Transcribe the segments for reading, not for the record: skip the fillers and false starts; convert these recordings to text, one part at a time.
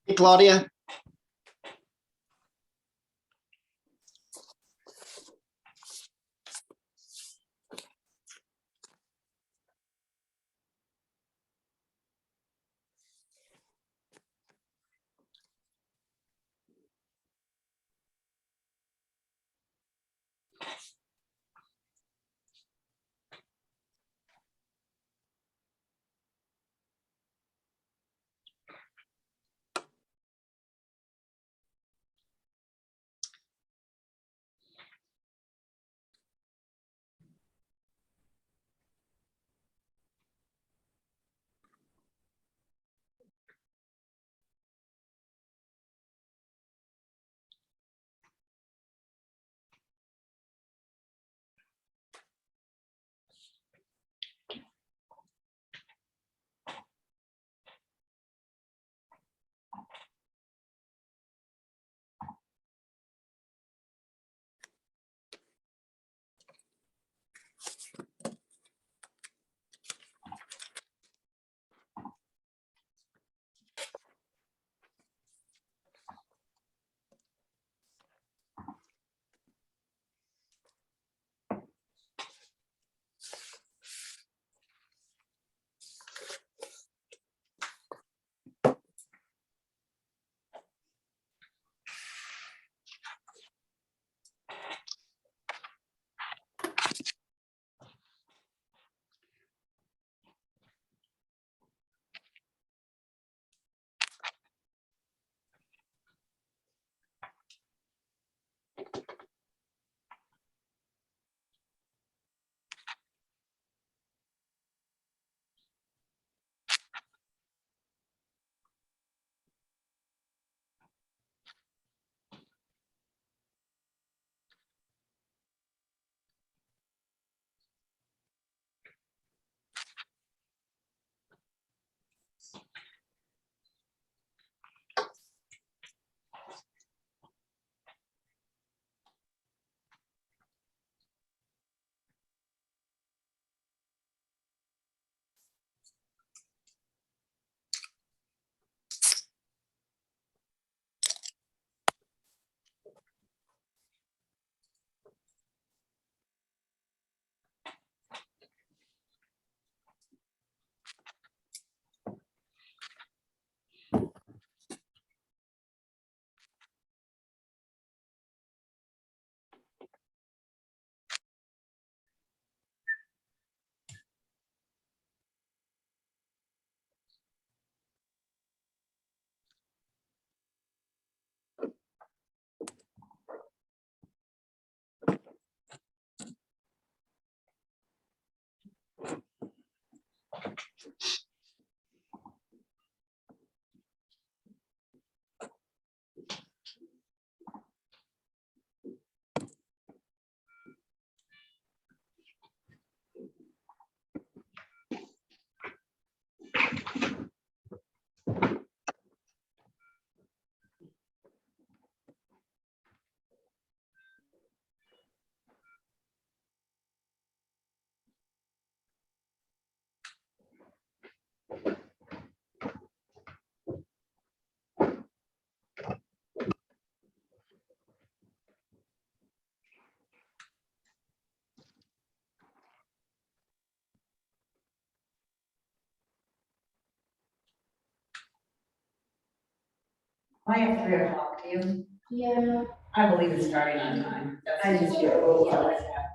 Hey, Claudia. I have 3 o'clock, do you? Yeah. I believe it's starting on time. That's just your rule, I like that.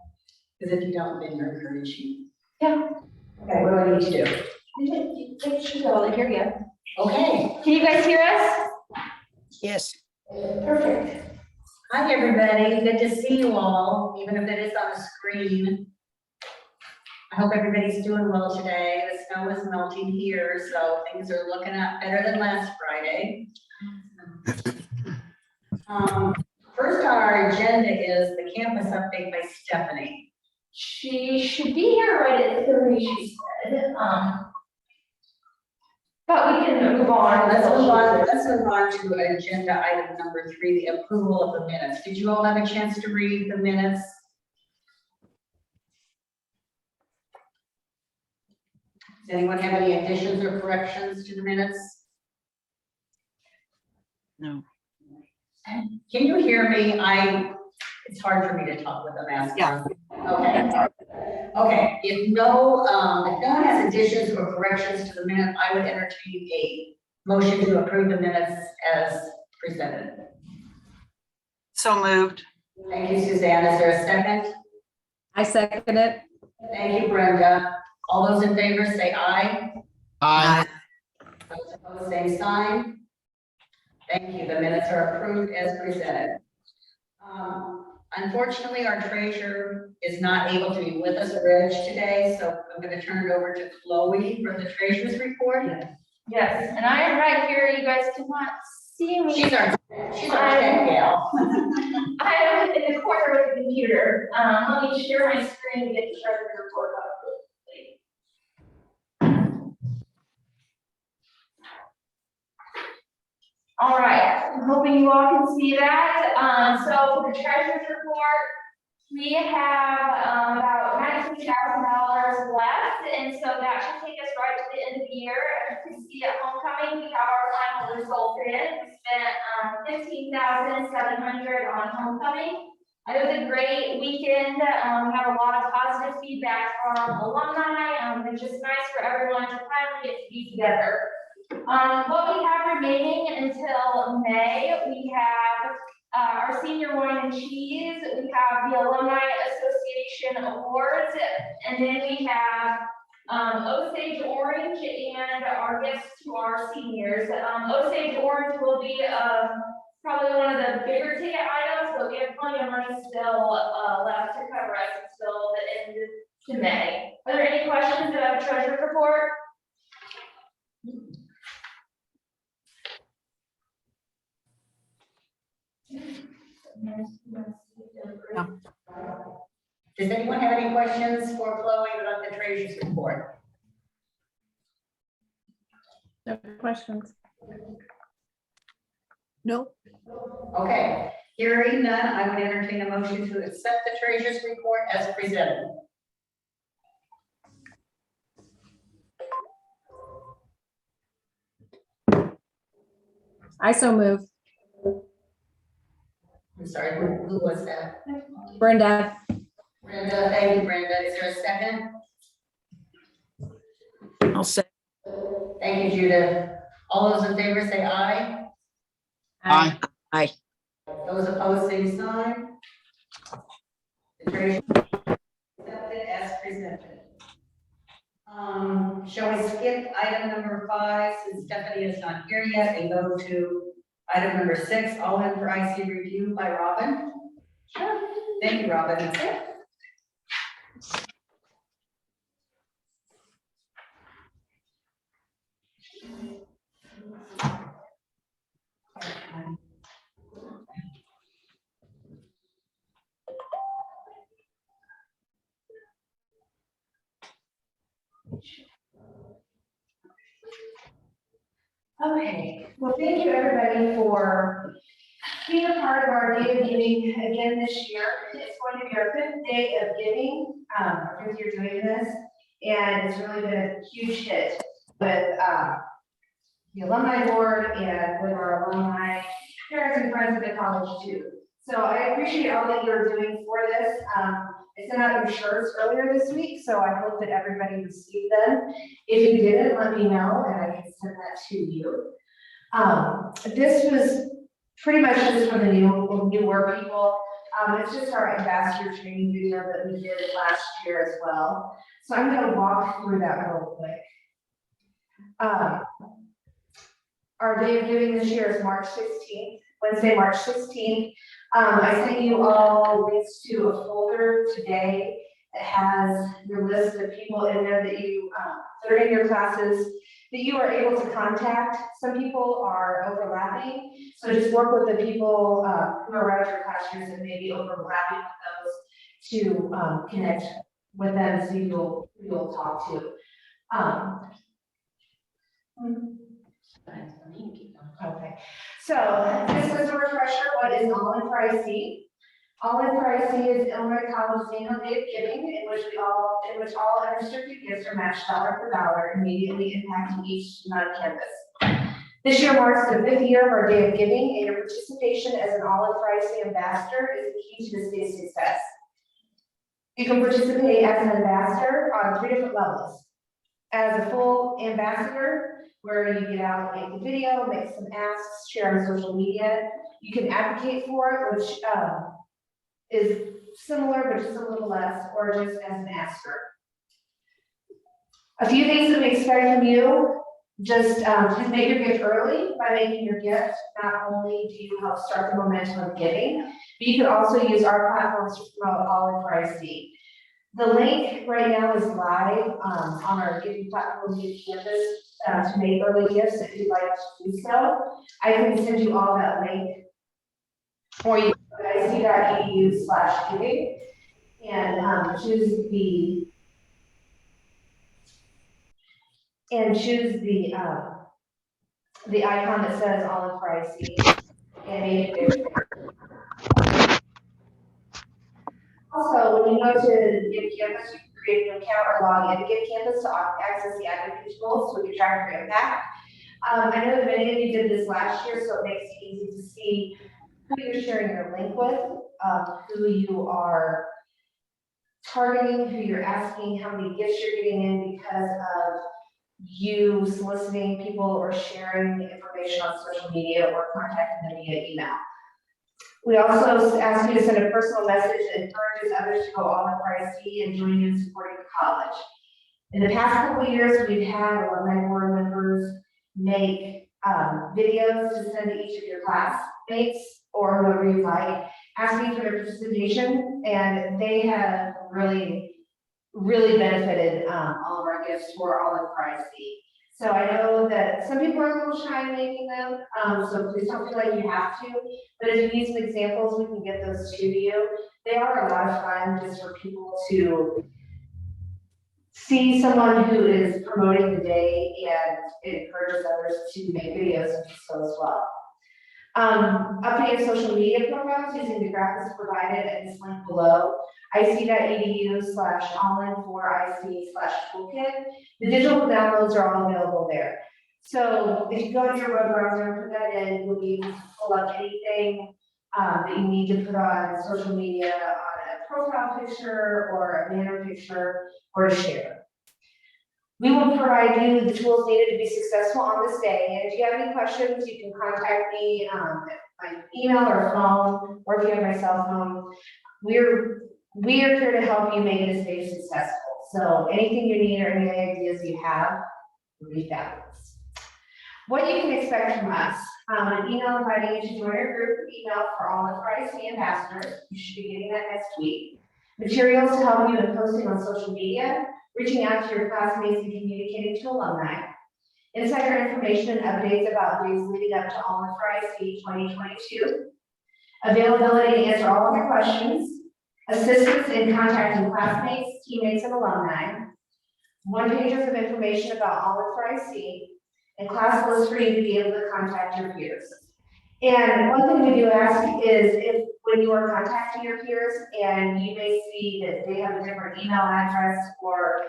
Because if you don't, then you're encouraging. Yeah. Okay, what do I need to do? They should be able to hear you. Okay, Can you guys hear us? Yes. perfect. Hi, everybody. Good to see you all, even if it is on the screen. I hope everybody's doing well today. The snow is melting here, so things are looking up better than last Friday. First on our agenda is the campus update by Stephanie. She should be here right at 3, she said. But we can move on. Let's move on to agenda item number 3, the approval of the minutes. Did you all have a chance to read the minutes? Does anyone have any additions or corrections to the minutes? No. Can you hear me? It's hard for me to talk with a mask on. Okay. Okay, if no one has additions or corrections to the minute, I would entertain a motion to approve the minutes as presented. So moved. Thank you, Suzanne. Is there a second? I second it. Thank you, Brenda. All those in favor say aye. Aye. Those opposed, same sign. Thank you. The minutes are approved as presented. Unfortunately, our treasurer is not able to be with us, Reg, today, so I'm going to turn it over to Chloe for the treasurer's report. Yes, and I am right here. You guys cannot see me. She's our tech gal. I am in the corner with the computer. Let me share my screen and get the treasurer's report up. All right, I'm hoping you all can see that. So for the treasurer's report, we have about $19,000 left, and so that should take us right to the end of the year. As you can see at homecoming, we have our final results in. We spent $15,700 on homecoming. It was a great weekend. We had a lot of positive feedback from alumni. It's just nice for everyone to finally get to be together. What we have remaining until May, we have our senior wine and cheese, we have the Alumni Association Awards, and then we have Osage Orange and our gifts to our seniors. Osage Orange will be probably one of the bigger ticket items, but we have plenty of money still left to cover us until the end of May. Are there any questions about the treasurer's report? No. Does anyone have any questions for Chloe about the treasurer's report? No questions. No. Okay, hearing none, I would entertain a motion to accept the treasurer's report as presented. I so move. I'm sorry, who was that? Brenda. Brenda, thank you, Brenda. Is there a second? I'll say. Thank you, Judith. All those in favor say aye. Aye. Aye. Those opposed, same sign. The treasurer accepted as presented. Shall we skip item number 5 since Stephanie is not here yet and go to item number 6, all in for IC review by Robin? Sure. Thank you, Robin. Okay, well, thank you everybody for being a part of our day of giving again this year. It's going to be our 5th day of giving, our 5th year doing this, and it's really been a huge hit with the alumni board and with our alumni parents and friends of the college too. So I appreciate all that you're doing for this. I sent out your shirts earlier this week, so I hope that everybody received them. If you didn't, let me know and I can send that to you. This was pretty much just for the newer people. It's just our ambassador training video that we did last year as well. So I'm gonna walk through that real quick. Our day of giving this year is March 16th, Wednesday, March 16th. I sent you all links to a folder today that has your list of people in there that you, that are in your classes that you are able to contact. Some people are overlapping, so just work with the people who are around your class years and maybe overlapping with those to connect with them, so you'll talk to. Okay, so this is a refresher. What is Alumni for IC? Alumni for IC is Illinois College annual day of giving, in which all unrestricted gifts are matched dollar for dollar, immediately impacting each student on campus. This year marks the 5th year of our day of giving, and your participation as an Alumni for IC ambassador is the key to this day's success. You can participate as an ambassador on 3 different levels. As a full ambassador, where you get out, make the video, make some asks, share on social media. You can advocate for it, which is similar, but just a little less, or just as an asker. A few things that we expect from you: just please make your gift early. By making your gift, not only do you help start the momentum of giving, but you can also use our platforms to promote Alumni for IC. The link right now is live on our giving platform, Give Campus, to make early gifts if you'd like to do so. I can send you all that link, or you go to ic.edu/giving and choose the icon that says Alumni for IC and make it. Also, when you go to Give Campus, you can create an account or log in to Give Campus to access the advocacy tools so we can track your impact. I know that many of you did this last year, so it makes it easy to see who you're sharing your link with, who you are targeting, who you're asking, how many gifts you're getting in because of you soliciting people or sharing information on social media or contacting them via email. We also ask you to send a personal message that encourages others to go Alumni for IC and join you in supporting the college. In the past couple of years, we've had alumni board members make videos to send to each of your classmates or whoever you like, asking for their participation, and they have really benefited all of our gifts for Alumni for IC. So I know that some people are a little shy in making them, so please don't feel like you have to. But if you need some examples, we can get those to you. They are a lot of fun just for people to see someone who is promoting the day, and it encourages others to make videos and do so as well. Updated social media profiles using the graphics provided at this link below, ic.edu/alumni4ic/toolkit. The digital downloads are all available there. So if you go to your web browser and put that in, you'll be able to pull up anything that you need to put on social media, on a profile picture or a banner picture, or to share. We will provide you the tools needed to be successful on this day. And if you have any questions, you can contact me by email or phone, or if you have my cell phone. We are here to help you make this day successful. So anything you need or any ideas you have, reach out to us. What you can expect from us: an email inviting you to join our group email for Alumni for IC ambassadors. You should be getting that next week. Materials to help you in posting on social media, reaching out to your classmates and communicating to alumni. Insider information and updates about days leading up to Alumni for IC 2022. Availability to answer all of your questions. Assistance in contacting classmates, teammates, and alumni. 1-pagers of information about Alumni for IC. And class list for you to be able to contact your peers. And one thing we do ask is, if when you are contacting your peers and you may see that they have a different email address or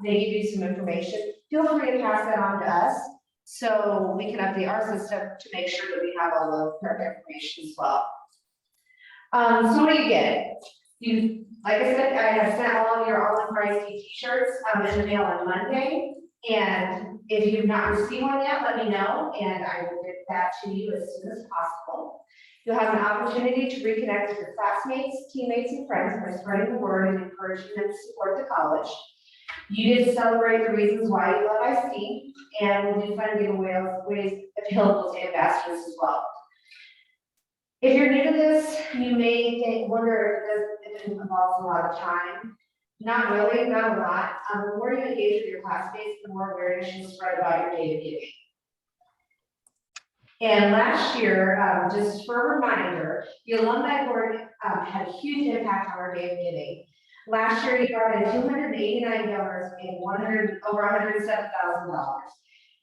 they give you some information, feel free to pass that on to us so we can update our system to make sure that we have all the correct information as well. So what do you get? Like I said, I have sent all of your Alumni for IC t-shirts in the mail on Monday. And if you've not received one yet, let me know, and I will get that to you as soon as possible. You'll have an opportunity to reconnect with your classmates, teammates, and friends by spreading the word and encouraging them to support the college. You did celebrate the reasons why you love IC, and we'll do fun giveaways available to ambassadors as well. If you're new to this, you may wonder if it involves a lot of time. Not really, not a lot. The more you engage with your classmates, the more awareness you'll spread about your data giving. And last year, just for a reminder, the alumni board had a huge impact on our data giving. Last year, you garnered 289 donors and over $107,000.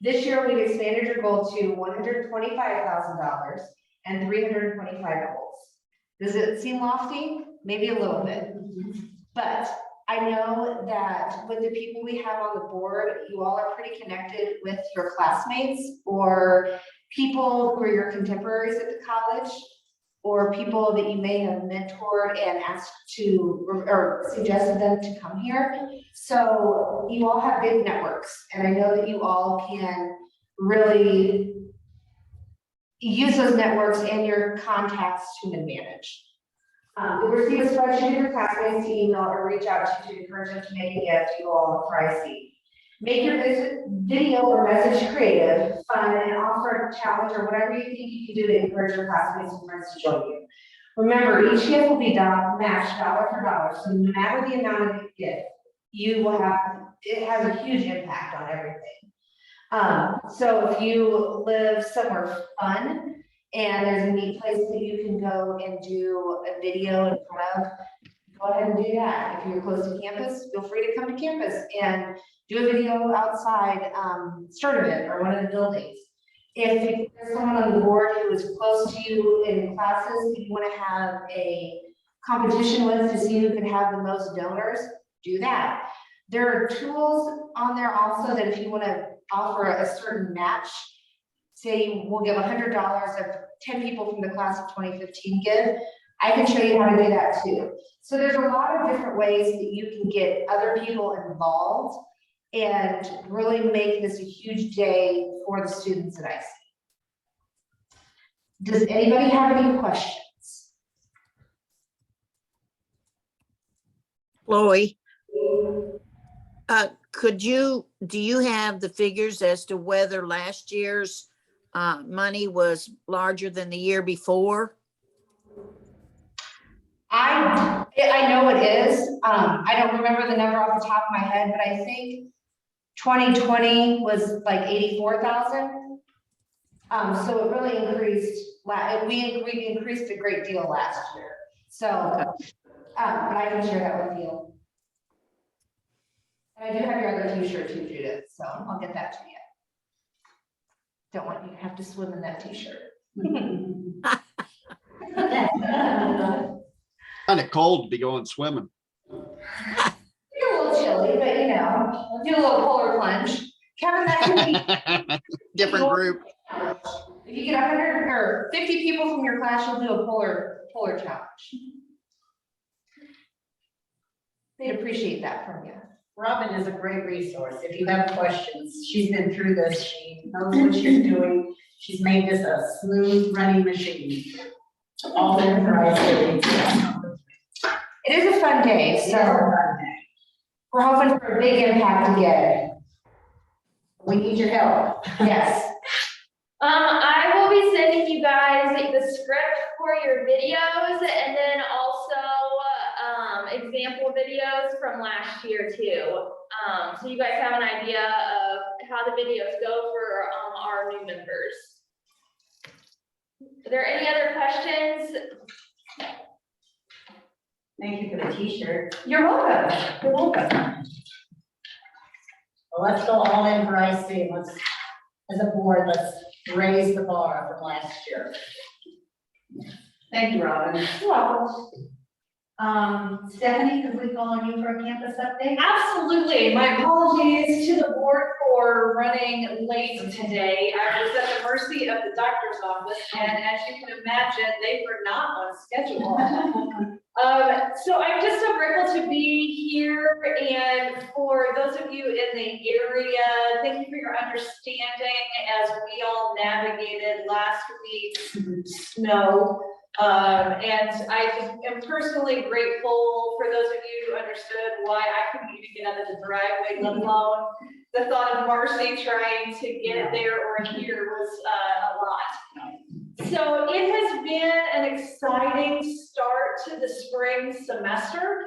This year, we've expanded your goal to $125,000 and 325 goals. Does it seem lofty? Maybe a little bit, but I know that with the people we have on the board, you all are pretty connected with your classmates or people who are your contemporaries at the college, or people that you may have mentored and asked to, or suggested them to come here. So you all have big networks, and I know that you all can really use those networks and your contacts to advantage. You'll receive a spreadsheet of your classmates to email or reach out to encourage them to make a gift to you all for IC. Make your video or message creative, fun, and offer a challenge or whatever you think you can do to encourage your classmates and friends to join you. Remember, each gift will be matched dollar for dollar, so no matter the amount of the gift, it has a huge impact on everything. So if you live somewhere fun, and there's a neat place that you can go and do a video in front of, go ahead and do that. If you're close to campus, feel free to come to campus and do a video outside Sturdivant or one of the buildings. If there's someone on the board who is close to you in classes, if you want to have a competition with to see who can have the most donors, do that. There are tools on there also that if you want to offer a certain match, say we'll give $100 if 10 people from the class of 2015 give, I can show you how to do that too. So there's a lot of different ways that you can get other people involved and really make this a huge day for the students that I see. Does anybody have any questions? Chloe, do you have the figures as to whether last year's money was larger than the year before? I know it is. I don't remember the number off the top of my head, but I think 2020 was like 84,000. So it really increased. We increased a great deal last year. So, but I can share that with you. And I do have your other t-shirt too, Judith. So I'll get that to you. Don't want you to have to swim in that t-shirt. Kind of cold to be going swimming. You're a little chilly, but you know, do a little polar plunge. Kevin, that can be Different group. if you get 100 or 50 people from your class, you'll do a polar challenge. They'd appreciate that from you. Robin is a great resource. If you have questions, she's been through this. She knows what she's doing. She's made this a smooth running machine. All the information. It is a fun day, so we're hoping for a big impact again. We need your help. Yes. I will be sending you guys the script for your videos and then also example videos from last year too. So you guys have an idea of how the videos go for our new members. Are there any other questions? Thank you for the t-shirt. You're welcome. You're welcome. Well, let's go all in for IC. Let's, as a board, let's raise the bar from last year. Thank you, Robin. You're welcome. Stephanie, could we call on you for a campus update? Absolutely. My apologies to the board for running late today. I was at the mercy of the doctor's office, and as you can imagine, they were not on schedule. So I'm just so grateful to be here, and for those of you in the area, thank you for your understanding as we all navigated last week's snow. And I just am personally grateful for those of you who understood why I couldn't even get out of the driveway, let alone the thought of Marcy trying to get there or here was a lot. So it has been an exciting start to the spring semester.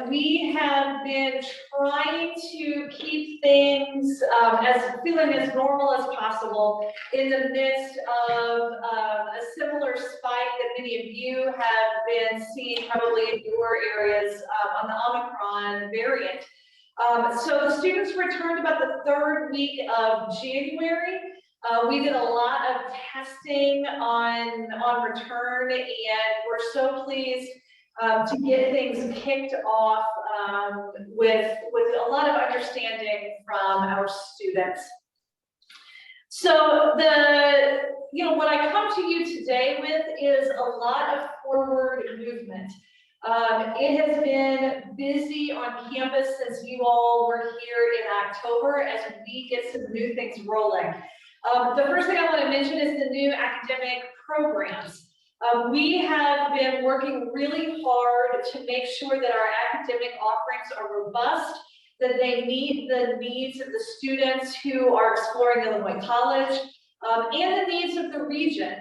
We have been trying to keep things feeling as normal as possible in the midst of a similar spike that many of you have been seeing probably in your areas on the Omicron variant. So the students returned about the third week of January. We did a lot of testing on return, and we're so pleased to get things kicked off with a lot of understanding from our students. So what I come to you today with is a lot of forward movement. It has been busy on campus since you all were here in October as we get some new things rolling. The first thing I want to mention is the new academic programs. We have been working really hard to make sure that our academic offerings are robust, that they meet the needs of the students who are exploring Illinois College, and the needs of the region.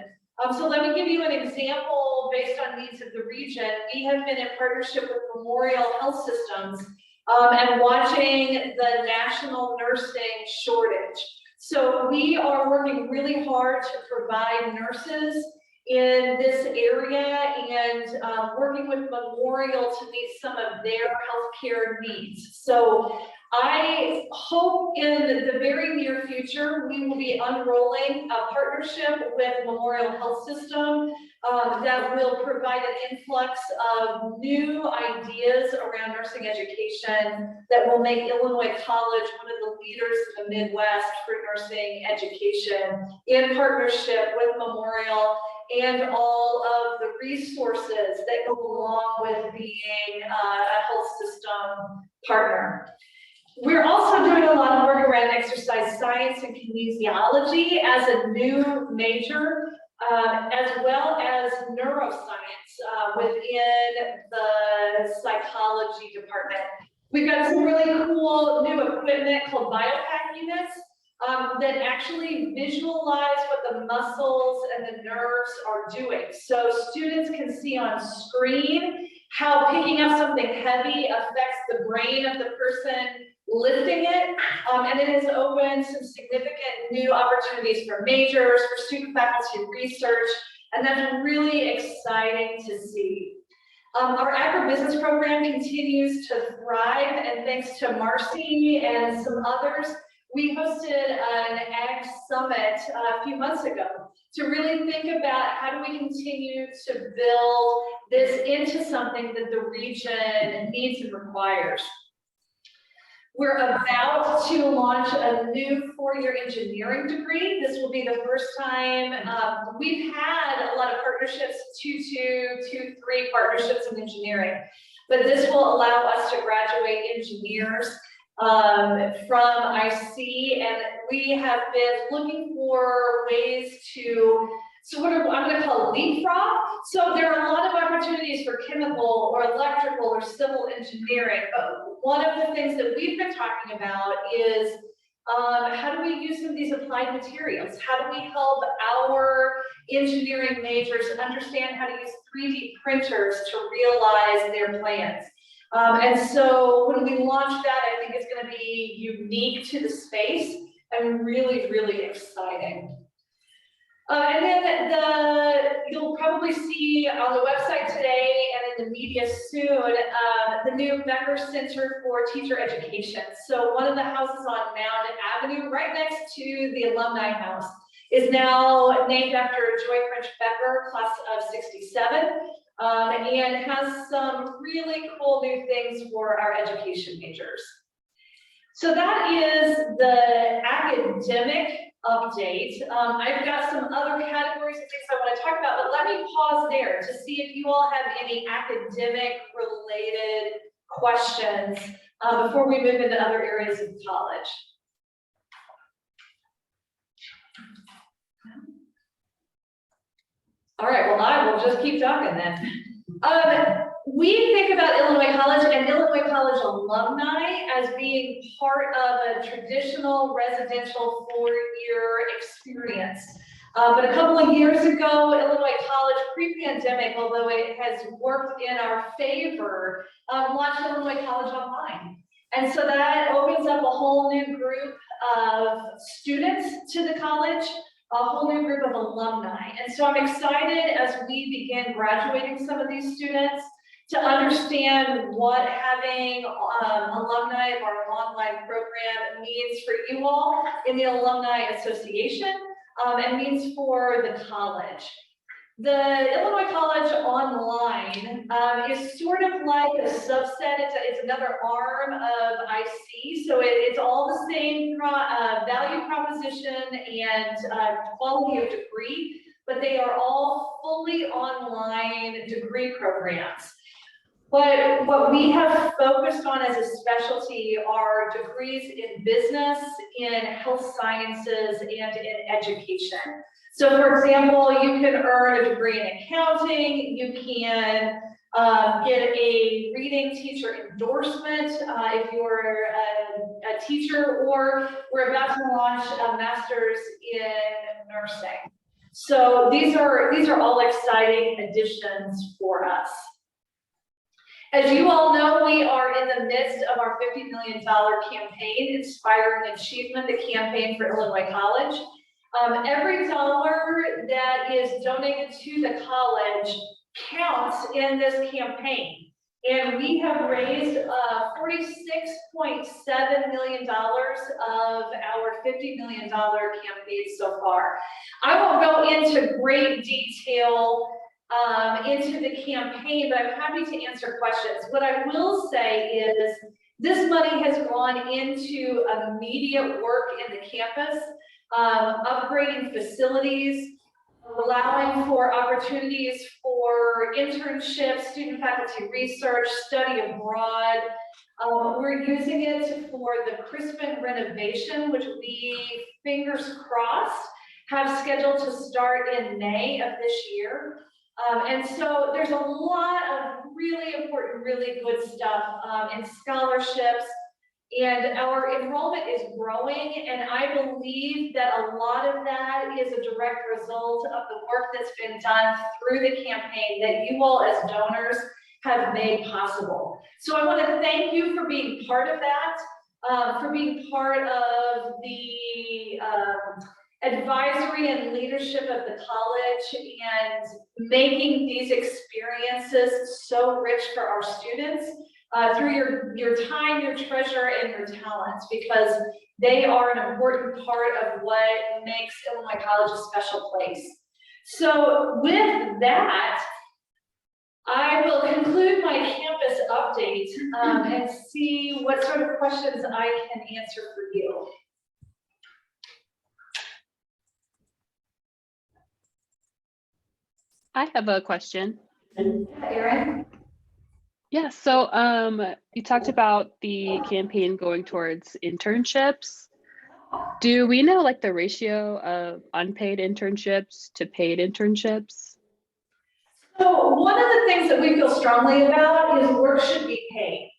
So let me give you an example based on needs of the region. We have been in partnership with Memorial Health Systems and watching the national nursing shortage. So we are working really hard to provide nurses in this area and working with Memorial to meet some of their healthcare needs. So I hope in the very near future, we will be unrolling a partnership with Memorial Health System that will provide an influx of new ideas around nursing education that will make Illinois College one of the leaders in the Midwest for nursing education in partnership with Memorial and all of the resources that go along with being a health system partner. We're also doing a lot of work around exercise science and kinesiology as a new major, as well as neuroscience within the psychology department. We've got some really cool new equipment called BioPack units that actually visualize what the muscles and the nerves are doing. So students can see on screen how picking up something heavy affects the brain of the person lifting it, and it has opened some significant new opportunities for majors, for student faculty research, and that's really exciting to see. Our agribusiness program continues to thrive, and thanks to Marcy and some others, we hosted an Ag Summit a few months ago to really think about how do we continue to build this into something that the region needs and requires. We're about to launch a new four-year engineering degree. This will be the first time. We've had a lot of partnerships, 2-2, 2-3 partnerships in engineering, but this will allow us to graduate engineers from IC, and we have been looking for ways to sort of, I'm going to call it leapfrog. So there are a lot of opportunities for chemical or electrical or civil engineering, but one of the things that we've been talking about is how do we use some of these applied materials? How do we help our engineering majors understand how to use 3D printers to realize their plans? And so when we launch that, I think it's going to be unique to the space and really, really exciting. And then you'll probably see on the website today and in the media soon, the new Becker Center for Teacher Education. So one of the houses on Mound Avenue, right next to the Alumni House, is now named after Joy French Becker, class of '67, and has some really cool new things for our education majors. So that is the academic update. I've got some other categories of things I want to talk about, but let me pause there to see if you all have any academic related questions before we move into other areas of college. All right, well, I will just keep talking then. We think about Illinois College and Illinois College alumni as being part of a traditional residential four-year experience. But a couple of years ago, Illinois College, pre-pandemic, although it has worked in our favor, launched Illinois College Online. And so that opens up a whole new group of students to the college, a whole new group of alumni. And so I'm excited as we begin graduating some of these students to understand what having alumni of our online program means for you all in the Alumni Association and means for the college. The Illinois College Online is sort of like a subset. It's another arm of IC. So it's all the same value proposition and quality of degree, but they are all fully online degree programs. What we have focused on as a specialty are degrees in business, in health sciences, and in education. So for example, you can earn a degree in accounting, you can get a reading teacher endorsement if you're a teacher, or we're about to launch a master's in nursing. So these are all exciting additions for us. As you all know, we are in the midst of our $50 million campaign, Inspiring Achievement, the campaign for Illinois College. Every dollar that is donated to the college counts in this campaign. And we have raised $46.7 million of our $50 million campaign so far. I won't go into great detail into the campaign, but I'm happy to answer questions. What I will say is this money has gone into immediate work in the campus, upgrading facilities, allowing for opportunities for internships, student faculty research, study abroad. We're using it for the Crispin renovation, which we, fingers crossed, have scheduled to start in May of this year. And so there's a lot of really important, really good stuff in scholarships, and our enrollment is growing, and I believe that a lot of that is a direct result of the work that's been done through the campaign that you all as donors have made possible. So I want to thank you for being part of that, for being part of the advisory and leadership of the college and making these experiences so rich for our students through your time, your treasure, and your talents, because they are an important part of what makes Illinois College a special place. So with that, I will conclude my campus update and see what sort of questions I can answer for you. I have a question. Erin? Yeah, so you talked about the campaign going towards internships. Do we know like the ratio of unpaid internships to paid internships? So one of the things that we feel strongly about is work should be paid.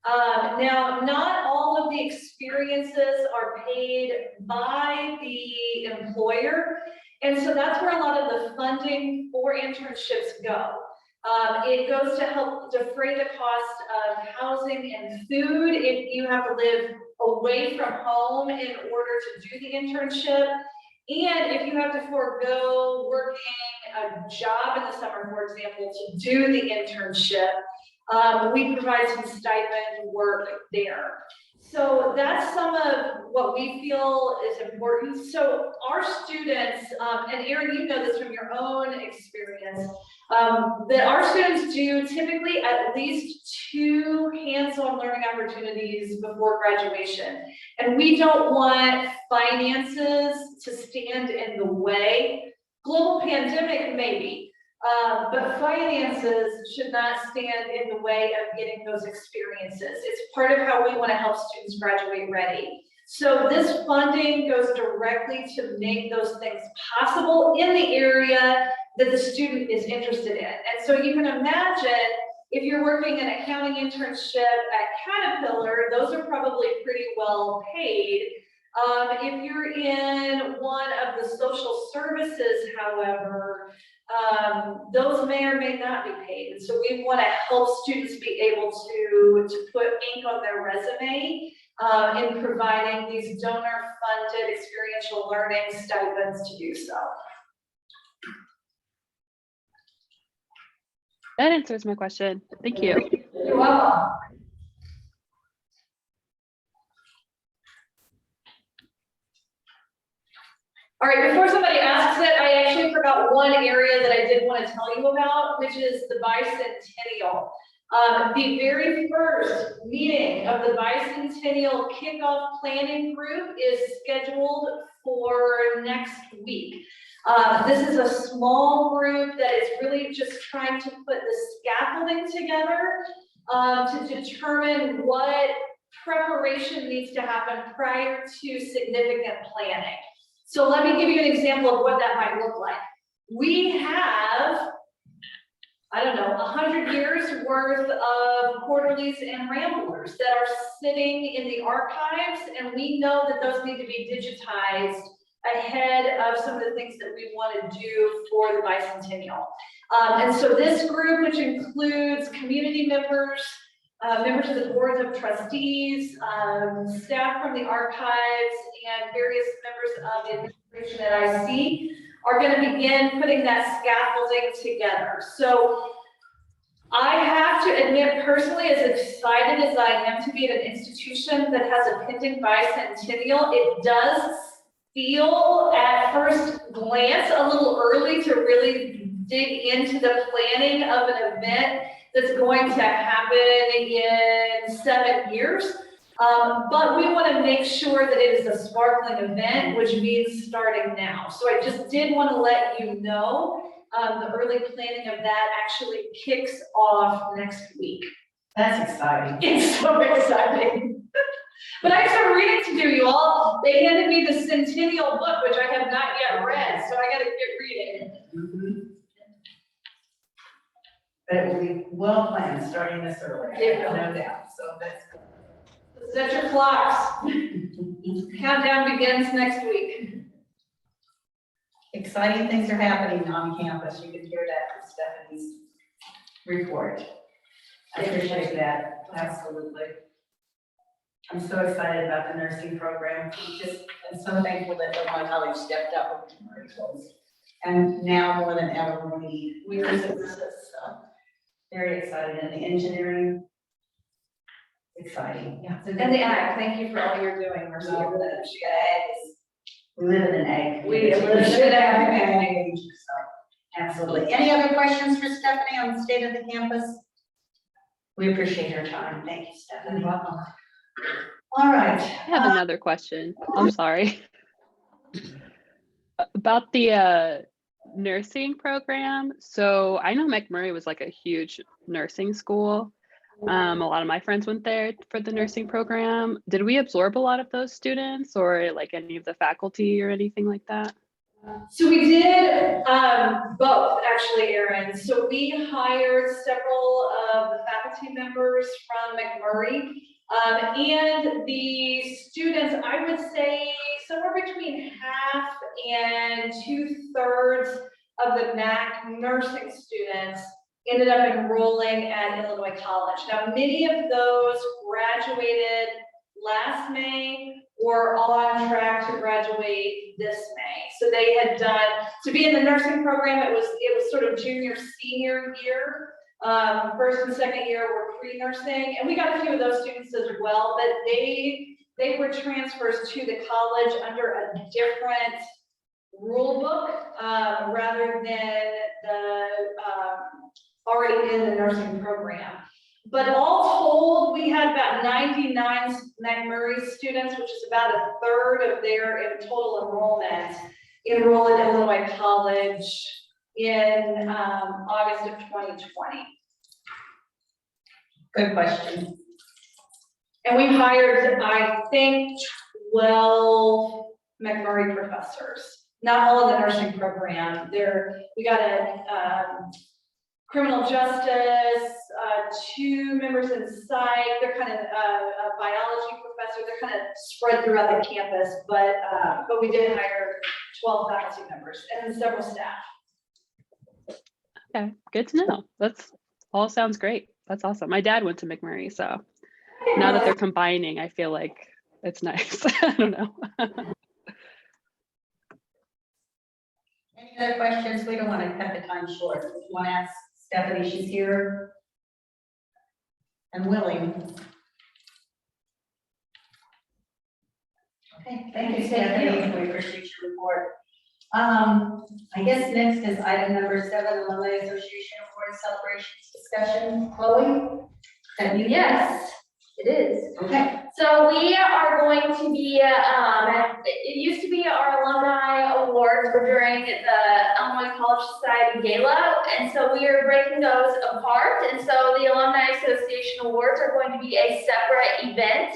Now, not all of the experiences are paid by the employer, and so that's where a lot of the funding for internships go. It goes to help defray the cost of housing and food if you have to live away from home in order to do the internship. And if you have to forego working a job in the summer, for example, to do the internship, we provide some stipend work there. So that's some of what we feel is important. So our students, and Erin, you know this from your own experience, that our students do typically at least 2 hands-on learning opportunities before graduation. And we don't want finances to stand in the way. Global pandemic, maybe. But finances should not stand in the way of getting those experiences. It's part of how we want to help students graduate ready. So this funding goes directly to make those things possible in the area that the student is interested in. And so you can imagine if you're working an accounting internship at Caterpillar, those are probably pretty well paid. If you're in one of the social services, however, those may or may not be paid. And so we want to help students be able to put ink on their resume in providing these donor-funded experiential learning stipends to do so. That answers my question. Thank you. You're welcome. All right, before somebody asks it, I actually forgot one area that I did want to tell you about, which is the bicentennial. The very first meeting of the bicentennial kickoff planning group is scheduled for next week. This is a small group that is really just trying to put the scaffolding together to determine what preparation needs to happen prior to significant planning. So let me give you an example of what that might look like. We have, I don't know, 100 years worth of quarterlies and ramblers that are sitting in the archives, and we know that those need to be digitized ahead of some of the things that we want to do for the bicentennial. And so this group, which includes community members, members of the boards of trustees, staff from the archives, and various members of the administration at IC are going to begin putting that scaffolding together. So I have to admit personally, as excited as I am to be at an institution that has a pending bicentennial, it does feel at first glance a little early to really dig into the planning of an event that's going to happen in 7 years. But we want to make sure that it is a sparkling event, which means starting now. So I just did want to let you know the early planning of that actually kicks off next week. That's exciting. It's so exciting. But I have some reading to do, you all. They handed me the Centennial book, which I have not yet read, so I got to get reading. Mm-hmm. But it will be well planned, starting this early. It will. No doubt, so that's good. Set your clocks. Countdown begins next week. Exciting things are happening on campus. You can hear that from Stephanie's report. I appreciate that, absolutely. I'm so excited about the nursing program. I'm so thankful that Illinois College stepped up with commercials. And now more than ever, we need nurses. So very excited. And the engineering, exciting. Yeah. And the ag, thank you for all you're doing, Mercy. We live in an egg. We live in should an have egg. an egg. So, absolutely. Any other questions for Stephanie on the state of the campus? We appreciate her time. Thank you, Stephanie. Welcome. All right. I have another question. I'm sorry. About the nursing program. So I know McMurray was like a huge nursing school. A lot of my friends went there for the nursing program. Did we absorb a lot of those students or like any of the faculty or anything like that? So we did both, actually, Erin. So we hired several of the faculty members from McMurray. And the students, I would say somewhere between half and 2/3 of the MAC nursing students ended up enrolling at Illinois College. Now, many of those graduated last May or on track to graduate this May. So they had done, to be in the nursing program, it was sort of junior, senior year. First and second year were pre-nursing, and we got a few of those students as well, but they were transfers to the college under a different rule book, rather than the, already in the nursing program. But all told, we had about 99 McMurray students, which is about a third of their total enrollment, enroll in Illinois College in August of 2020. Good question. And we hired, I think, 12 McMurray professors, not all in the nursing program. We got a criminal justice, 2 members in psych, they're kind of a biology professor, they're kind of spread throughout the campus, but we did hire 12 faculty members and several staff. Okay, good to know. That's all sounds great. That's awesome. My dad went to McMurray, so now that they're combining, I feel like it's nice. I don't know. Any other questions? We don't want to cut the time short. If you want to ask Stephanie, she's here and willing. Okay, thank you, Stephanie. We appreciate your report. I guess next is item number 7, Alumni Association Award Celebrations Discussion. Chloe, is that you? Yes, it is. Okay. So we are going to be, it used to be our alumni awards were during the Illinois College Society Gala, and so we are breaking those apart, and so the Alumni Association Awards are going to be a separate event.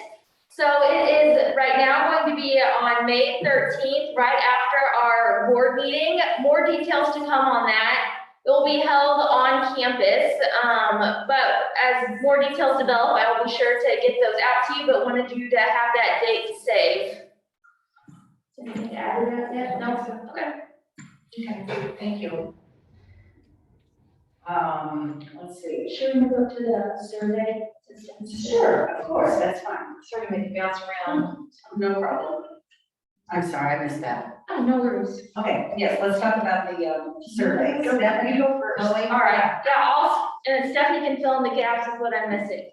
So it is right now going to be on May 13th, right after our board meeting. More details to come on that. It will be held on campus, but as more details develop, I will be sure to get those out to you, but wanted you to have that date to save. Anything to add to that yet? No? Okay. Okay, thank you. Let's see. Should we go to the survey? Sure, of course, that's fine. Sort of make it bounce around, no problem. I'm sorry, I missed that. Oh, no worries. Okay, yes, let's talk about the survey. Stephanie, you go first. All right, yeah, and Stephanie can fill in the gaps of what I'm missing.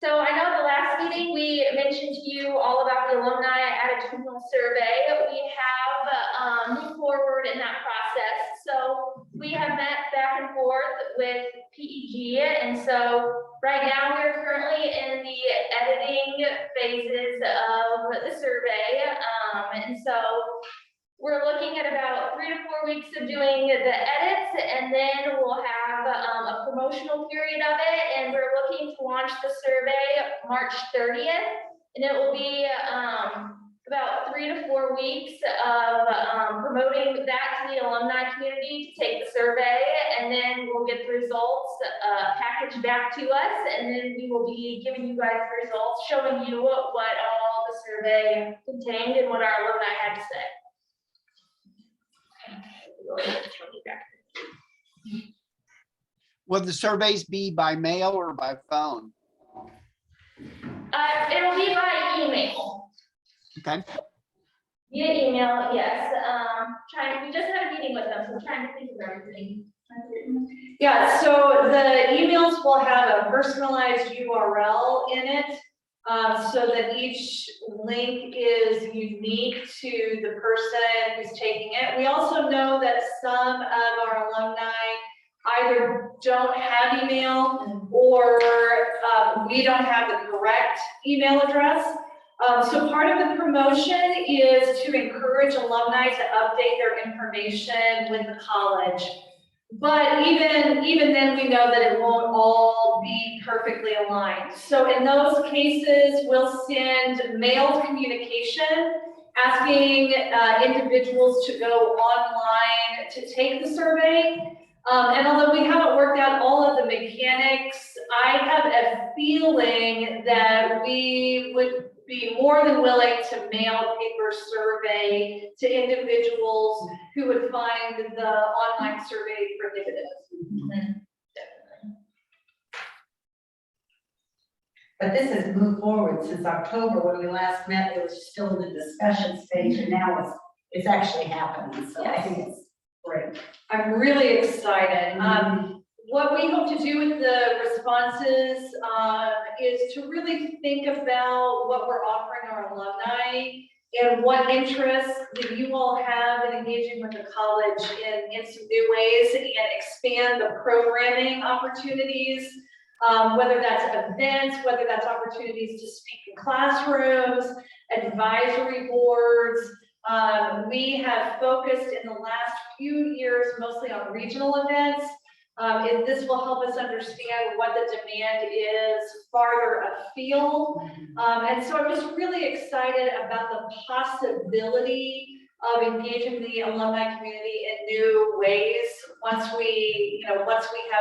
So I know the last meeting, we mentioned to you all about the alumni attitudinal survey. We have moved forward in that process. So we have met back and forth with PEG, and so right now we're currently in the editing phases of the survey. And so we're looking at about 3 to 4 weeks of doing the edits, and then we'll have a promotional period of it, and we're looking to launch the survey March 30th, and it will be about 3 to 4 weeks of promoting that to the alumni community to take the survey, and then we'll get the results packaged back to us, and then we will be giving you guys the results, showing you what all the survey contained and what our alumni had to say. Will the surveys be by mail or by phone? It'll be by email. Okay. Via email, yes. We just had a meeting with them, so we're trying to think of everything. Yeah, so the emails will have a personalized URL in it, so that each link is unique to the person who's taking it. We also know that some of our alumni either don't have email or we don't have the correct email address. So part of the promotion is to encourage alumni to update their information with the college. But even then, we know that it won't all be perfectly aligned. So in those cases, we'll send mailed communication asking individuals to go online to take the survey. And although we haven't worked out all of the mechanics, I have a feeling that we would be more than willing to mail paper survey to individuals who would find the online survey prohibitive. But this has moved forward since October when we last met. It was still in the discussion stage, and now it's actually happening. So I think it's great. I'm really excited. what we hope to do with the responses is to really think about what we're offering our alumni and what interests that you all have in engaging with the college in some new ways and expand the programming opportunities, whether that's events, whether that's opportunities to speak in classrooms, advisory boards. We have focused in the last few years mostly on regional events. And this will help us understand what the demand is farther afield. And so I'm just really excited about the possibility of engaging the alumni community in new ways once we have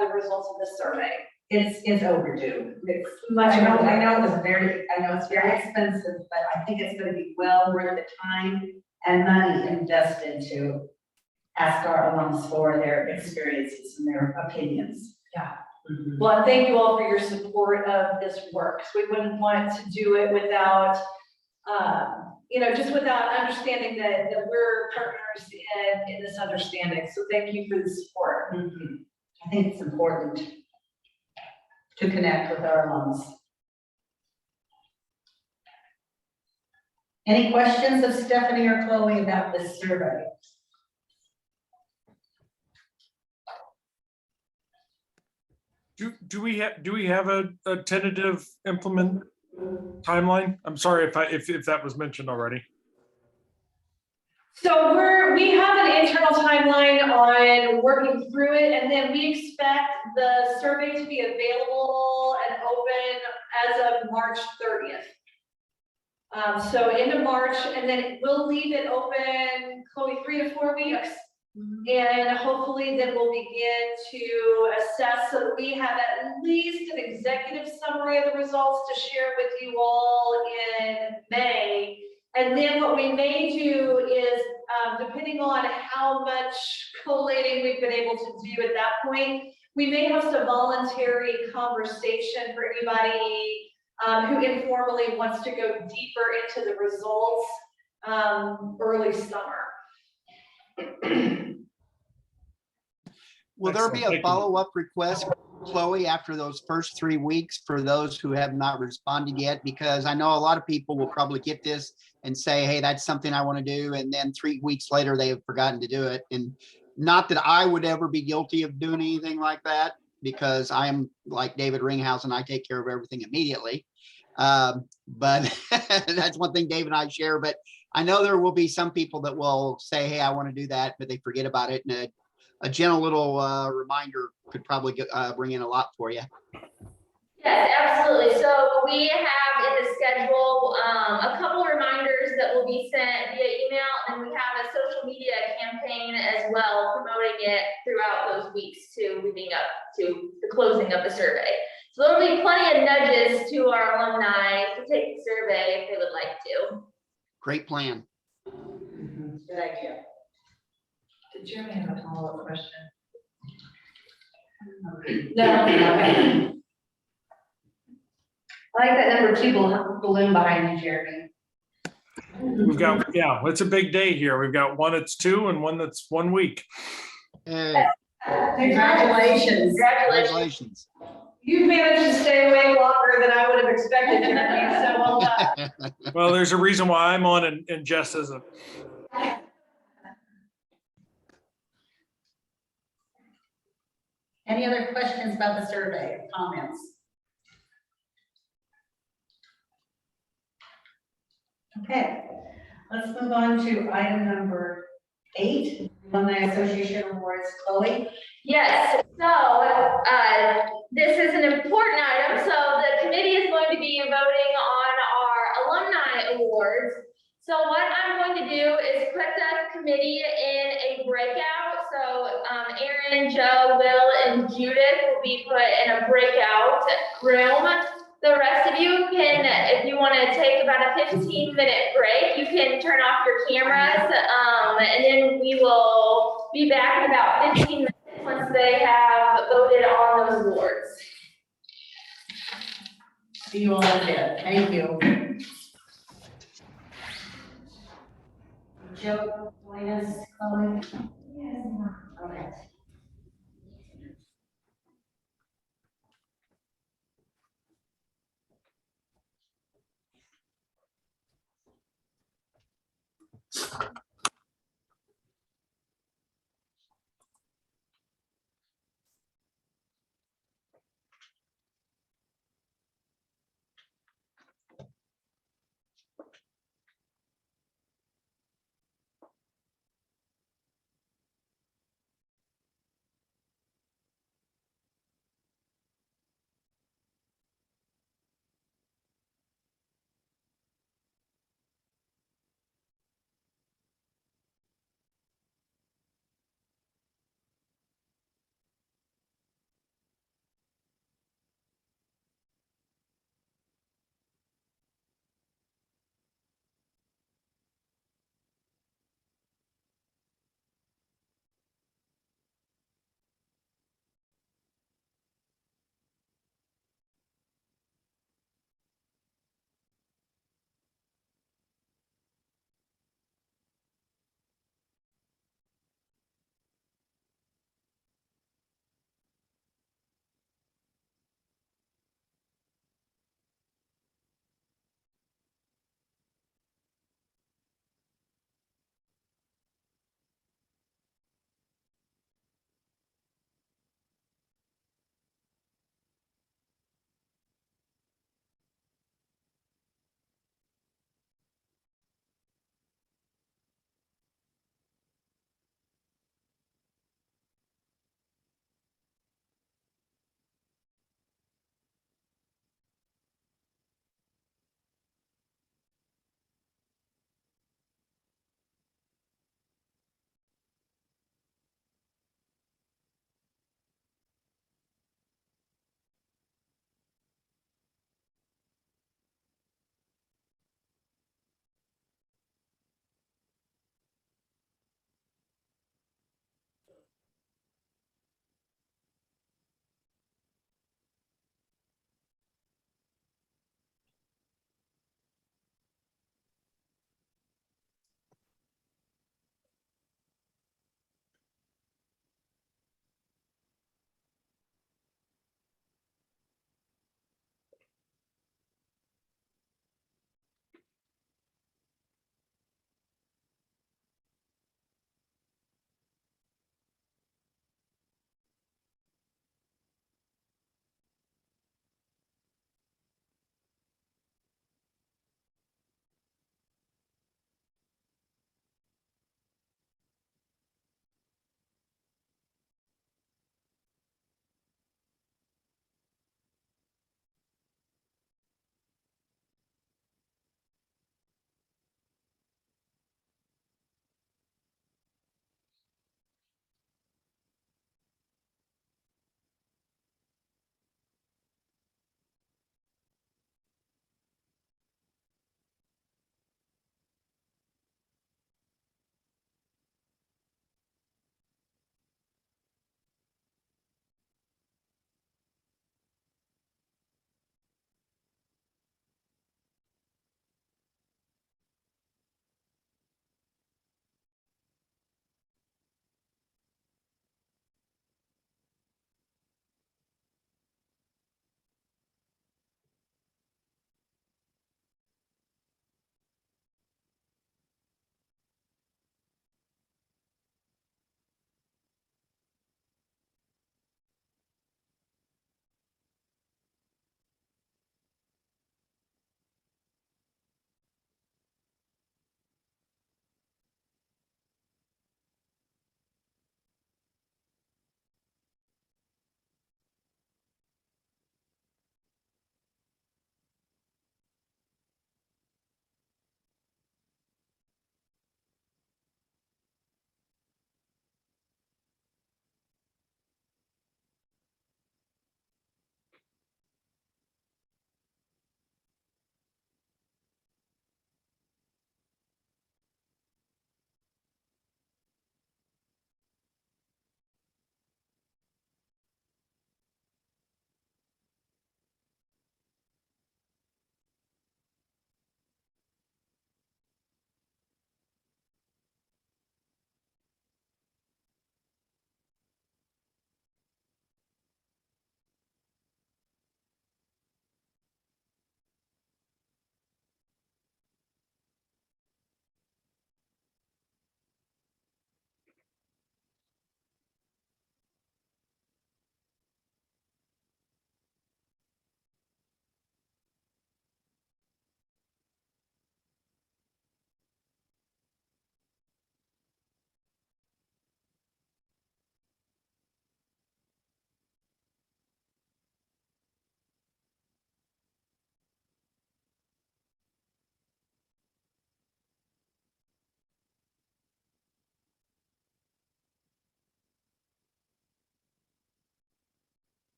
the results of this survey. It's overdue. It's Much I know overdue. I know it's very expensive, but I think it's gonna be well worth the time and money invested to ask our alums for their experiences and their opinions. Yeah. Mhm. Well, and thank you all for your support of this work. So we wouldn't want to do it without, just without understanding that we're partners in this understanding. So thank you for the support. Mhm. I think it's important to connect with our alums. Any questions of Stephanie or Chloe about this survey? Do we have a tentative implement timeline? I'm sorry if that was mentioned already. So we have an internal timeline on working through it, and then we expect the survey to be available and open as of March 30th. So into March, and then we'll leave it open, Chloe, 3 to 4 weeks. And hopefully then we'll begin to assess so that we have at least an executive summary of the results to share with you all in May. And then what we may do is, depending on how much collating we've been able to do at that point, we may have some voluntary conversation for anybody who informally wants to go deeper into the results early summer. Will there be Excellent. a Thank you. follow-up request, Chloe, after those first 3 weeks for those who have not responded yet? Because I know a lot of people will probably get this and say, hey, that's something I want to do. And then 3 weeks later, they have forgotten to do it. And not that I would ever be guilty of doing anything like that, because I am like David Ringhausen, I take care of everything immediately. But that's one thing Dave and I share. But I know there will be some people that will say, hey, I want to do that, but they forget about it. And a gentle little reminder could probably bring in a lot for you. Yes, absolutely. So we have in the schedule, a couple reminders that will be sent via email, and we have a social media campaign as well, promoting it throughout those weeks too, leading up to the closing of the survey. So there'll be plenty of nudges to our alumni to take the survey if they would like to. Great plan. Good idea. Did Jeremy have a follow-up question? No. I like that number 2 balloon behind you, Jeremy. We've got, yeah, it's a big day here. We've got one that's 2 and one that's 1 week. Hey, Congratulations. congratulations. You've managed to stay awake longer than I would have expected, Jeremy, so well done. Well, there's a reason why I'm on and Jess isn't. Any other questions about the survey, comments? Okay, let's move on to item number 8, Alumni Association Awards. Chloe? Yes, so this is an important item. So the committee is going to be voting on our alumni awards. So what I'm going to do is put the committee in a breakout. So Aaron, Joe, Will, and Judith will be put in a breakout room. The rest of you can, if you want to take about a 15-minute break, you can turn off your cameras, and then we will be back in about 15 minutes once they have voted on those awards. See you all there. Thank you. Joe, join us, Chloe? Okay.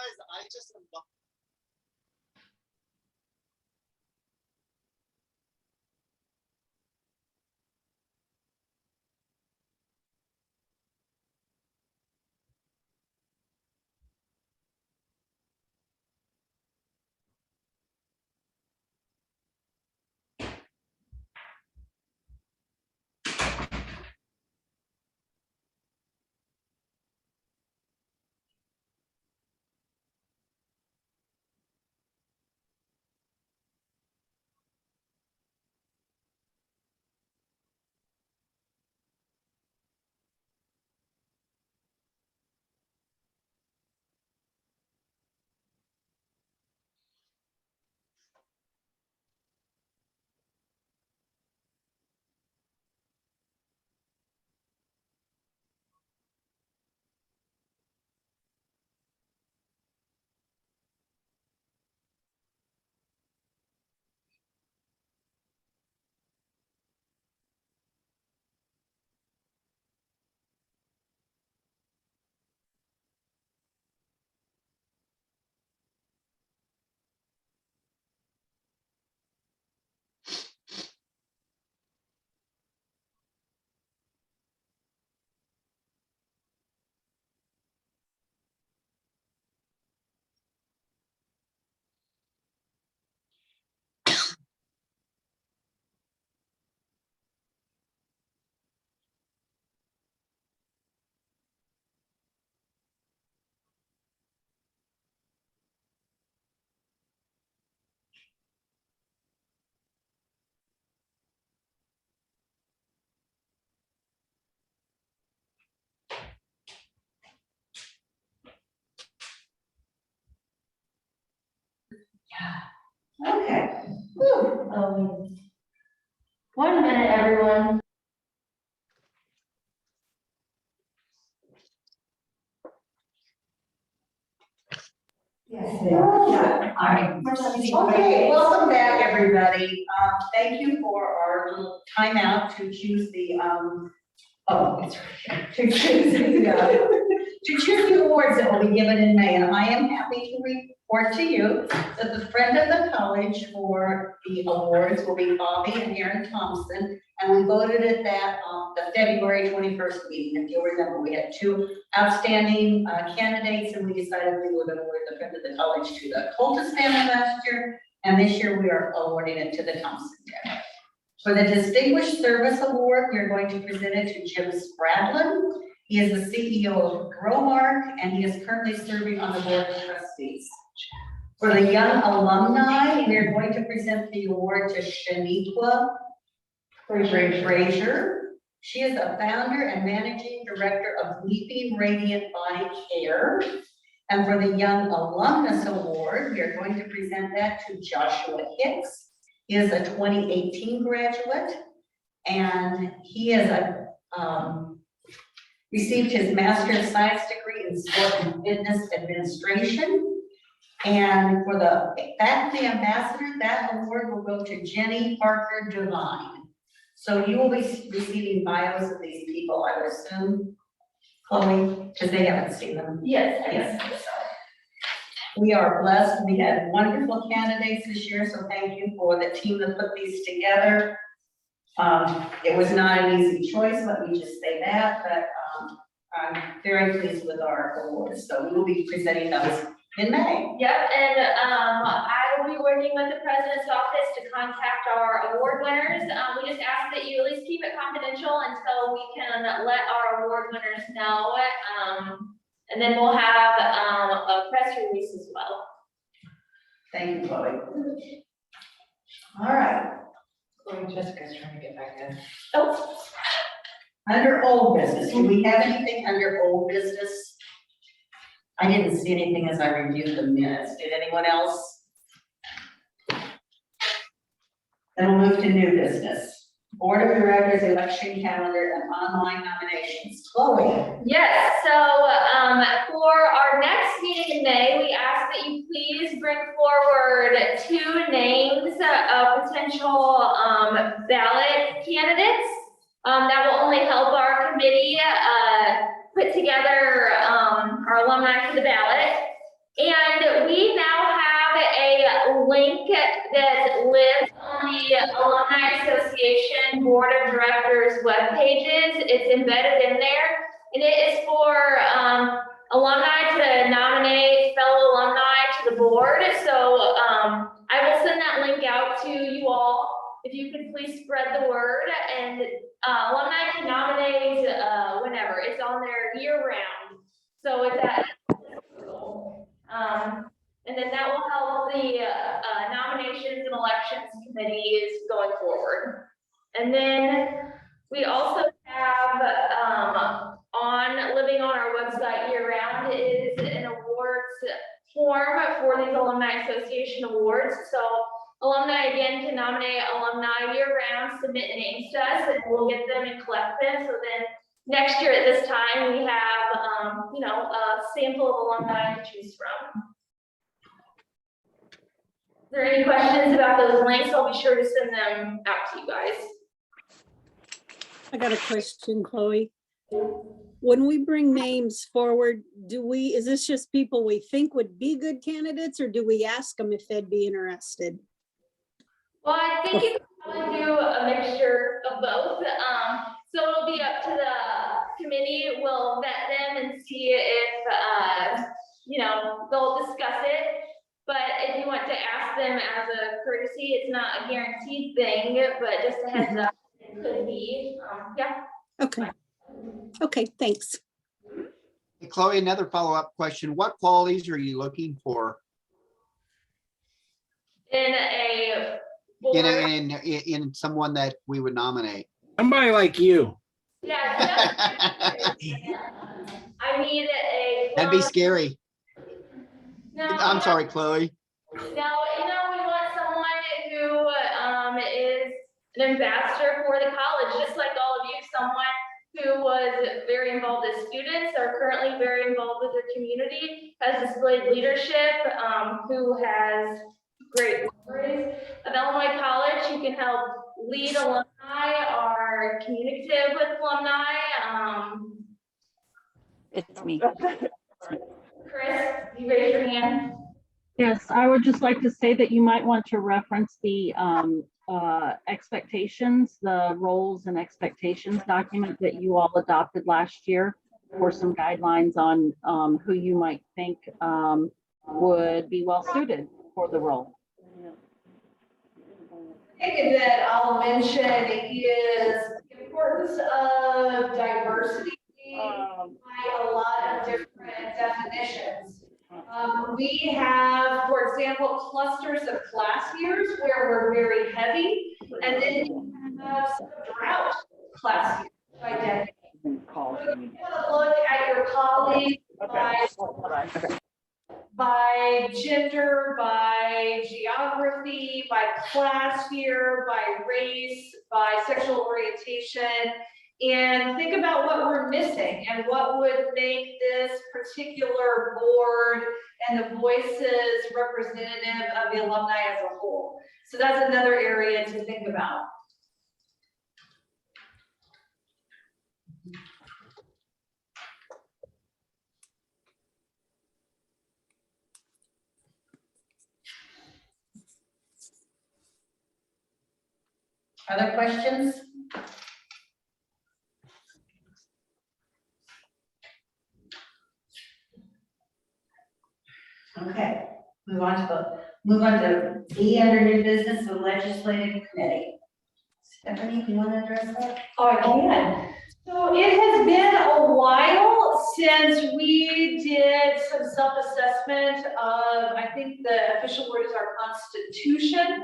I just. Okay. 1 minute, everyone. Yes. Yeah, all right. Okay, welcome back, everybody. Thank you for our little timeout to choose the, it's right here. To choose the awards that will be given in May. And I am happy to report to you that the friend of the college for the awards will be Bobby and Aaron Thompson. And we voted at that, the February 21st meeting. If you'll remember, we had two outstanding candidates, and we decided we would award the friend of the college to the Coltis family last year. And this year we are awarding it to the Thompson family. For the Distinguished Service Award, we're going to present it to Jim Spradlin. He is the CEO of Growmark, and he is currently serving on the board of trustees. For the Young Alumni, we're going to present the award to Shaniqua Frazier. She is a founder and managing director of Leaping Radiant Body Care. And for the Young Alumnus Award, we are going to present that to Joshua Hicks. He is a 2018 graduate, and he is received his Master of Science degree in Sport and Fitness Administration. And for the Faculty Ambassador, that award will go to Jenny Parker Devine. So you will be receiving bios of these people, I would assume, Chloe, because they haven't seen them. Yes. We are blessed. We had wonderful candidates this year, so thank you for the team that put these together. It was not an easy choice, let me just say that, but I'm very pleased with our awards. So we will be presenting those in May. Yep, and I will be working with the president's office to contact our award winners. We just ask that you at least keep it confidential until we can let our award winners know. And then we'll have a press release as well. Thank you, Chloe. All right. Chloe, Jessica's trying to get back in. Oh, Under old business, do we have anything under old business? I didn't see anything as I reviewed the minutes. Did anyone else? Then we'll move to new business. Board of Directors election calendar and online nominations. Chloe. yes, so for our next meeting in May, we ask that you please bring forward 2 names of potential ballot candidates. That will only help our committee put together our alumni for the ballot. And we now have a link that lives on the Alumni Association Board of Directors web pages. It's embedded in there, and it is for alumni to nominate fellow alumni to the board. So I will send that link out to you all. If you could please spread the word, and alumni can nominate whenever. It's on there year round. So it's at and then that will help the nominations and elections committees going forward. And then we also have on living on our website year round is an awards form for these Alumni Association awards. So alumni again can nominate alumni year round, submit names to us, and we'll get them and collect them. So then next year at this time, we have, you know, a sample of alumni to choose from. Is there any questions about those links? I'll be sure to send them out to you guys. I got a question, Chloe. When we bring names forward, is this just people we think would be good candidates, or do we ask them if they'd be interested? Well, I think you can probably do a mixture of both. So it'll be up to the committee. We'll vet them and see if, you know, they'll discuss it. But if you want to ask them as a courtesy, it's not a guaranteed thing, but just a heads up, it could be, yeah. Okay. Okay, thanks. Hey, Chloe, another follow-up question. What qualities are you looking for In a board, in someone that we would nominate? Somebody like you. yeah, I need a. That'd be scary. No, I'm sorry, Chloe. No, you know, we want someone who is an ambassador for the college, just like all of you, someone who was very involved as students, are currently very involved with their community, has displayed leadership, who has great stories of Illinois College, who can help lead alumni, are communicative with alumni. It's me. Chris, you raise your hand. Yes, I would just like to say that you might want to reference the expectations, the roles and expectations document that you all adopted last year for some guidelines on who you might think would be well suited for the role. I think that I'll mention is the importance of diversity by a lot of different definitions. We have, for example, clusters of class years where we're very heavy, and then you have some drought class years by definition. So you want to look at your colleagues by gender, by geography, by class year, by race, by sexual orientation, and think about what we're missing and what would make this particular board and the voices representative of the alumni as a whole. So that's another area to think about. Other questions? Okay, move on to B under new business, the legislative committee. Stephanie, do you want to address that? Oh, I can. So it has been a while since we did some self-assessment of, I think the official word is our constitution.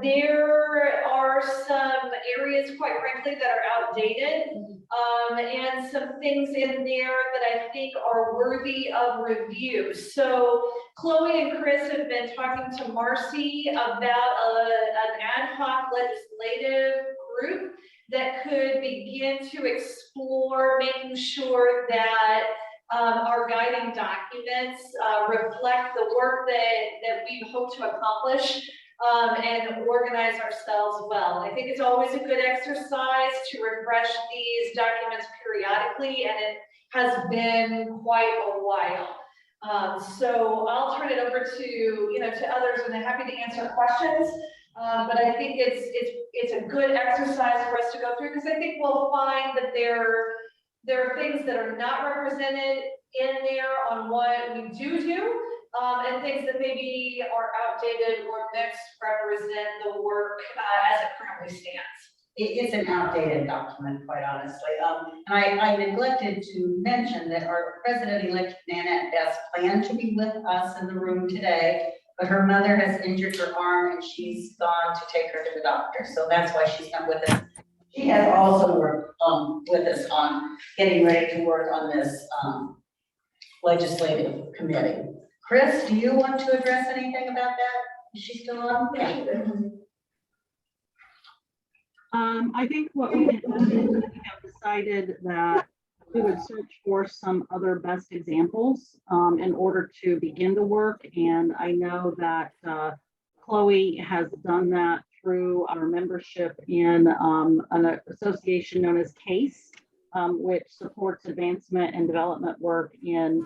There are some areas, quite frankly, that are outdated, and some things in there that I think are worthy of review. So Chloe and Chris have been talking to Marcy about an ad hoc legislative group that could begin to explore making sure that our guiding documents reflect the work that we hope to accomplish and organize ourselves well. I think it's always a good exercise to refresh these documents periodically, and it has been quite a while. So I'll turn it over to, to others, and I'm happy to answer questions. But I think it's a good exercise for us to go through, because I think we'll find that there are things that are not represented in there on what we do, and things that maybe are outdated or misrepresent the work as it currently stands. It's an outdated document, quite honestly. And I neglected to mention that our President-elect Nanette Best planned to be with us in the room today, but her mother has injured her arm and she's gone to take her to the doctor. So that's why she's not with us. She has also worked with us on getting ready to work on this legislative committee. Chris, do you want to address anything about that? Is she still on? Yeah. I think what we have decided that we would search for some other best examples in order to begin the work. And I know that Chloe has done that through our membership in an association known as CASE, which supports advancement and development work in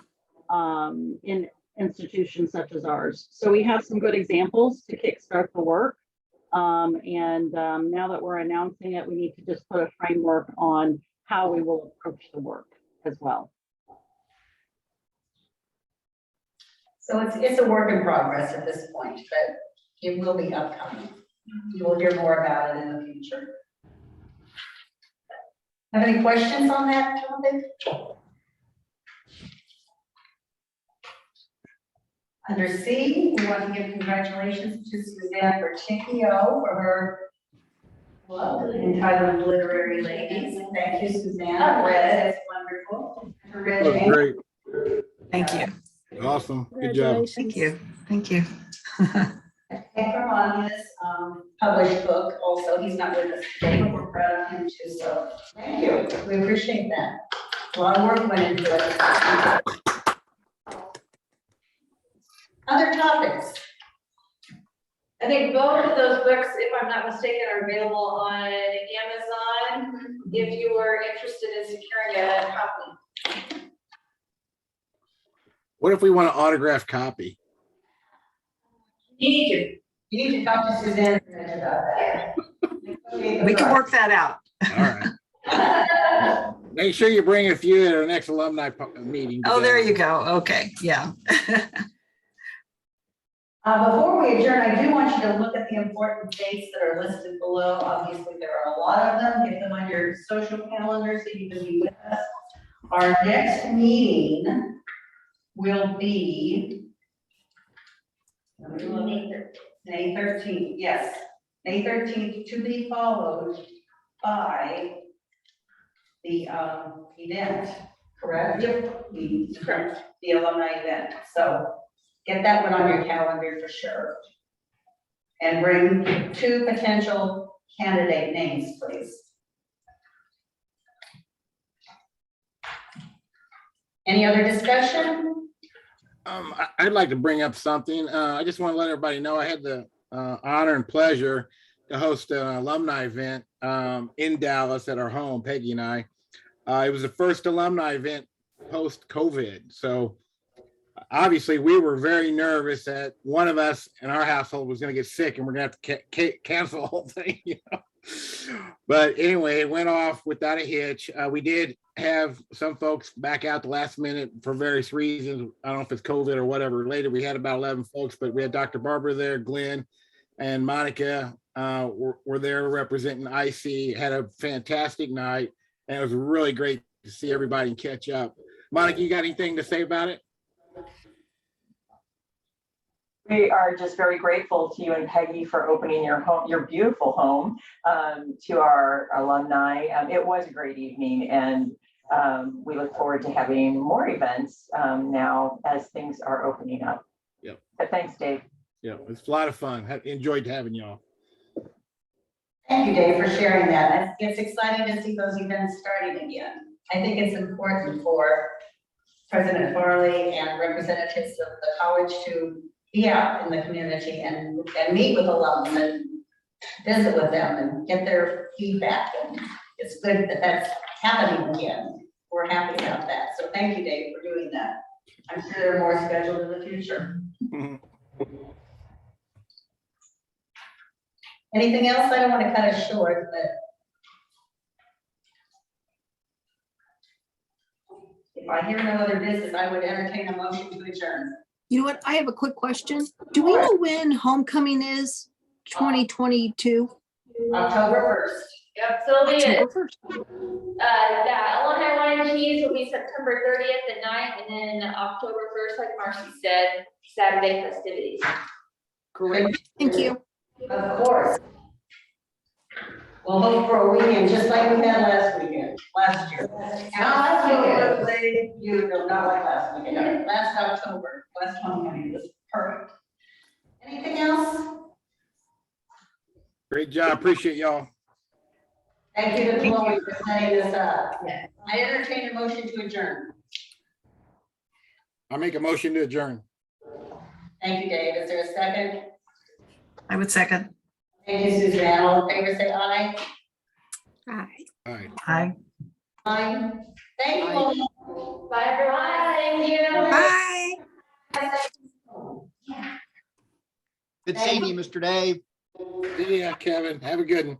institutions such as ours. So we have some good examples to kickstart the work. Now that we're announcing it, we need to just put a framework on how we will approach the work as well. So it's a work in progress at this point, but it will be upcoming. You will hear more about it in the future. Have any questions on that topic? Under C, we want to give congratulations to Suzanne Berticchio for her book entitled Literary Ladies. Thank you, Suzanne. It's wonderful. That was great. Thank you. Awesome. Good job. Thank you. Thank you. And from on his published book also. He's not with us today, but we're proud of him too. So thank you. We appreciate that. A lot of work went into it. Other topics? I think both of those books, if I'm not mistaken, are available on Amazon if you are interested in securing a copy. What if we want an autographed copy? You need to talk to Suzanne about that. We can work that out. All right. Make sure you bring a few at our next alumni meeting. Oh, there you go. Okay, yeah. Before we adjourn, I do want you to look at the important dates that are listed below. Obviously, there are a lot of them. Get them on your social calendars so you can be with us. Our next meeting will be May 13th, yes. May 13th, to be followed by the event, correct? Yep. Correct. The alumni event. So get that one on your calendar for sure. And bring 2 potential candidate names, please. Any other discussion? I'd like to bring up something. I just want to let everybody know I had the honor and pleasure to host an alumni event in Dallas at our home, Peggy and I. It was the first alumni event post-COVID. So obviously we were very nervous that one of us in our household was going to get sick and we're going to have to cancel the whole thing, you know. But anyway, it went off without a hitch. We did have some folks back out the last minute for various reasons. I don't know if it's COVID or whatever related. We had about 11 folks, but we had Dr. Barbara there, Glenn and Monica were there representing IC, had a fantastic night. And it was really great to see everybody and catch up. Monica, you got anything to say about it? We are just very grateful to you and Peggy for opening your home, your beautiful home, to our alumni. It was a great evening, and we look forward to having more events now as things are opening up. Yep. But thanks, Dave. Yeah, it's a lot of fun. Enjoyed having y'all. Thank you, Dave, for sharing that. It's exciting to see those events starting again. I think it's important for President Farley and representatives of the college to be out in the community and meet with alums and visit with them and get their feedback. And it's good that that's happening again. We're happy about that. So thank you, Dave, for doing that. I'm sure there are more scheduled in the future. Anything else? I don't want to cut it short, but if I hear no other business, I would entertain a motion to adjourn. You know what? I have a quick question. Do we know when homecoming is 2022? October 1st. Yep, so it'll be it. October 1st. That Alumni Wine and Cheese will be September 30th at night, and then October 1st, like Marcy said, Saturday festivities. Great. Thank you. Of course. We'll hope for a weekend, just like we had last year. Absolutely, you know, not like last weekend, last October, last homecoming was perfect. Anything else? Great job. Appreciate y'all. Thank you to Chloe for setting this up. I entertain a motion to adjourn. I'll make a motion to adjourn. Thank you, Dave. Is there a second? I would second. Thank you, Suzanne. All in favor, say aye. Aye. All right. Aye. Aye. Thank you. all. Bye, everyone. Thank you. Bye. Good seeing you, Mr. Dave. Yeah, Kevin, have a good one.